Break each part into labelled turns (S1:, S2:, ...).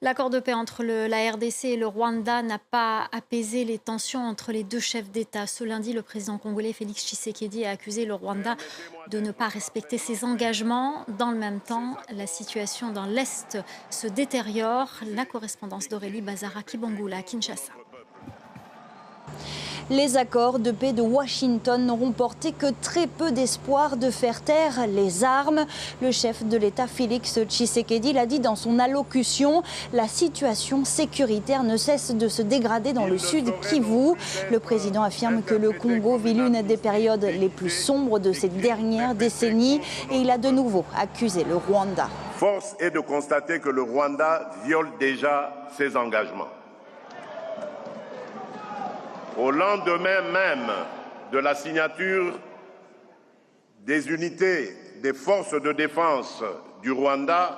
S1: L'accord de paix entre la RDC et le Rwanda n'a pas apaisé les tensions entre les deux chefs d'État. Ce lundi, le président congolais Félix Tshisekedi a accusé le Rwanda de ne pas respecter ses engagements. Dans le même temps, la situation dans l'Est se détériore. La correspondance d'Aurélie Bazara-Kibangula à Kinshasa.
S2: Les accords de paix de Washington n'auront porté que très peu d'espoir de faire taire les armes. Le chef de l'État, Félix Tshisekedi, l'a dit dans son allocution. La situation sécuritaire ne cesse de se dégrader dans le sud Kivu. Le président affirme que le Congo vit l'une des périodes les plus sombres de ces dernières décennies et il a de nouveau accusé le Rwanda.
S3: Force est de constater que le Rwanda viole déjà ses engagements. Au lendemain même de la signature des unités des forces de défense du Rwanda,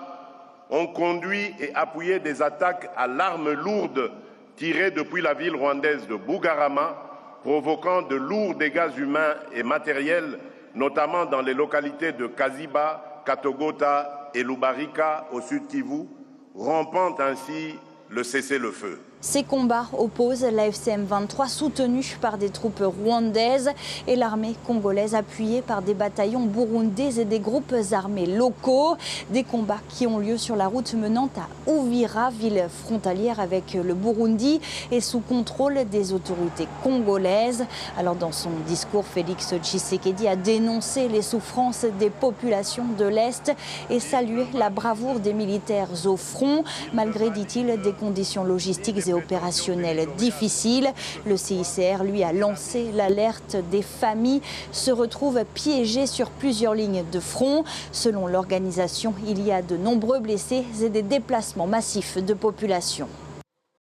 S3: ont conduit et appuyé des attaques à l'arme lourde tirées depuis la ville rwandaise de Bugarama, provoquant de lourds dégâts humains et matériels, notamment dans les localités de Kaziba, Katogota et Lubarika au sud Kivu, rompant ainsi le cessez-le-feu.
S2: Ces combats opposent la FCM 23 soutenue par des troupes rwandaises et l'armée congolaise appuyée par des bataillons burundais et des groupes armés locaux. Des combats qui ont lieu sur la route menant à Uvira, ville frontalière avec le Burundi et sous contrôle des autorités congolaises. Alors dans son discours, Félix Tshisekedi a dénoncé les souffrances des populations de l'Est et salué la bravoure des militaires au front, malgré, dit-il, des conditions logistiques et opérationnel difficile. Le CICR, lui, a lancé l'alerte. Des familles se retrouvent piégées sur plusieurs lignes de front. Selon l'organisation, il y a de nombreux blessés et des déplacements massifs de population.